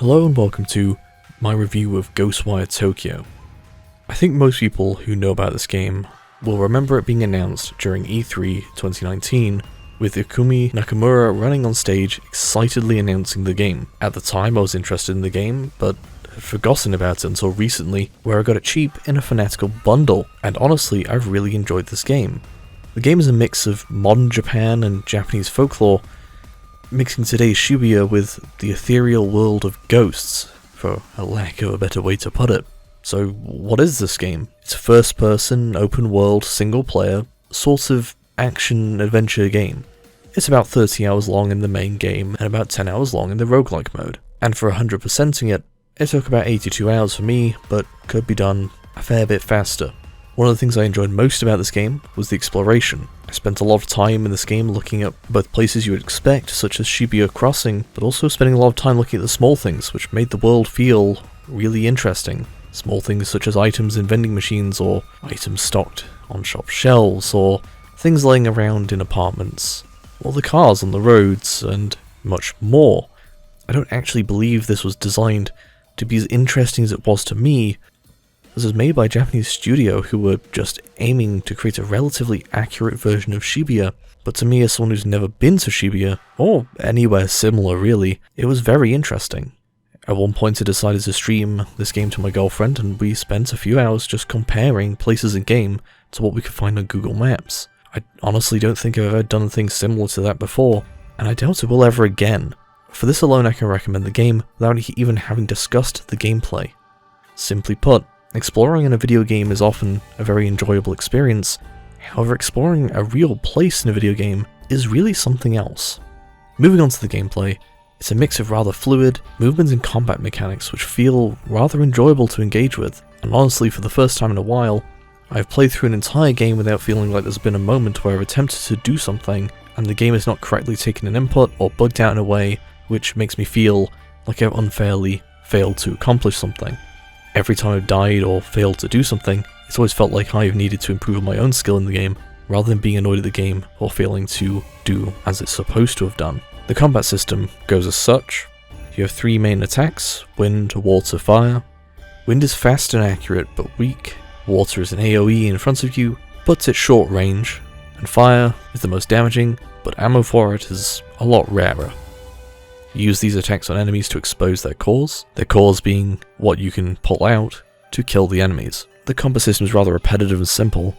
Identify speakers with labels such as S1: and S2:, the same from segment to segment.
S1: Hello and welcome to my review of Ghostwire Tokyo. I think most people who know about this game will remember it being announced during E3 2019, with Ikumi Nakamura running on stage excitedly announcing the game. At the time I was interested in the game, but had forgotten about it until recently, where I got it cheap in a fanatical bundle, and honestly I've really enjoyed this game. The game is a mix of modern Japan and Japanese folklore, mixing today's Shibuya with the ethereal world of ghosts, for a lack of a better way to put it. So what is this game? It's a first-person, open-world, single-player, sort of action-adventure game. It's about 30 hours long in the main game, and about 10 hours long in the roguelike mode. And for 100%ing it, it took about 82 hours for me, but could be done a fair bit faster. One of the things I enjoyed most about this game was the exploration. I spent a lot of time in this game looking at both places you would expect, such as Shibuya Crossing, but also spending a lot of time looking at the small things, which made the world feel really interesting. Small things such as items in vending machines, or items stocked on shop shelves, or things laying around in apartments, or the cars on the roads, and much more. I don't actually believe this was designed to be as interesting as it was to me. This was made by a Japanese studio who were just aiming to create a relatively accurate version of Shibuya, but to me, as someone who's never been to Shibuya, or anywhere similar really, it was very interesting. At one point I decided to stream this game to my girlfriend, and we spent a few hours just comparing places in game to what we could find on Google Maps. I honestly don't think I've ever done anything similar to that before, and I doubt it will ever again. For this alone I can recommend the game without even having discussed the gameplay. Simply put, exploring in a video game is often a very enjoyable experience. However, exploring a real place in a video game is really something else. Moving on to the gameplay, it's a mix of rather fluid movements and combat mechanics which feel rather enjoyable to engage with, and honestly for the first time in a while, I've played through an entire game without feeling like there's been a moment where I've attempted to do something and the game has not correctly taken an input or bugged out in a way which makes me feel like I've unfairly failed to accomplish something. Every time I've died or failed to do something, it's always felt like I've needed to improve my own skill in the game, rather than being annoyed at the game or failing to do as it's supposed to have done. The combat system goes as such. You have three main attacks: wind, water, fire. Wind is fast and accurate, but weak. Water is an AoE in front of you, but it's short range. And fire is the most damaging, but ammo for it is a lot rarer. You use these attacks on enemies to expose their cores being what you can pull out to kill the enemies. The combat system is rather repetitive and simple,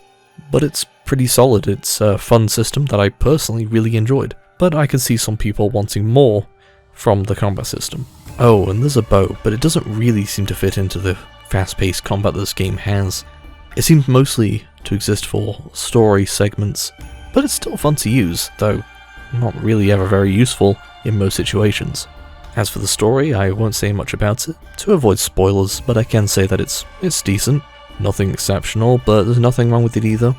S1: but it's pretty solid. It's a fun system that I personally really enjoyed, but I can see some people wanting more from the combat system. Oh, and there's a bow, but it doesn't really seem to fit into the fast-paced combat this game has. It seems mostly to exist for story segments, but it's still fun to use, though not really ever very useful in most situations. As for the story, I won't say much about it, to avoid spoilers, but I can say that it's decent. Nothing exceptional, but there's nothing wrong with it either.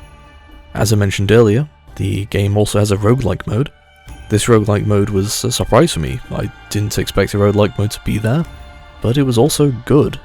S1: As I mentioned earlier, the game also has a roguelike mode. This roguelike mode was a surprise for me. I didn't expect a roguelike mode to be there, but it was also good,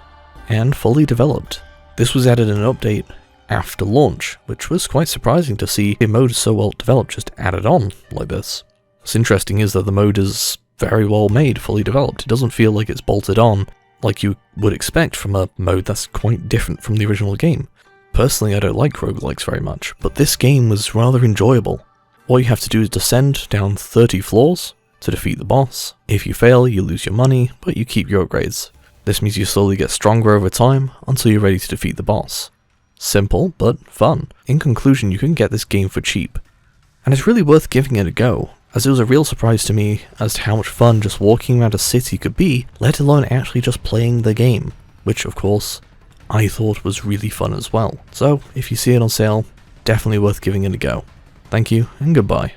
S1: and fully developed. This was added in an update after launch, which was quite surprising to see a mode so well developed just added on like this. What's interesting is that the mode is very well made, fully developed. It doesn't feel like it's bolted on like you would expect from a mode that's quite different from the original game. Personally, I don't like roguelikes very much, but this game was rather enjoyable. All you have to do is descend down 30 floors to defeat the boss. If you fail, you lose your money, but you keep your upgrades. This means you slowly get stronger over time until you're ready to defeat the boss. Simple, but fun. In conclusion, you can get this game for cheap, and it's really worth giving it a go, as it was a real surprise to me as to how much fun just walking around a city could be, let alone actually just playing the game, which of course I thought was really fun as well. So if you see it on sale, definitely worth giving it a go. Thank you and goodbye.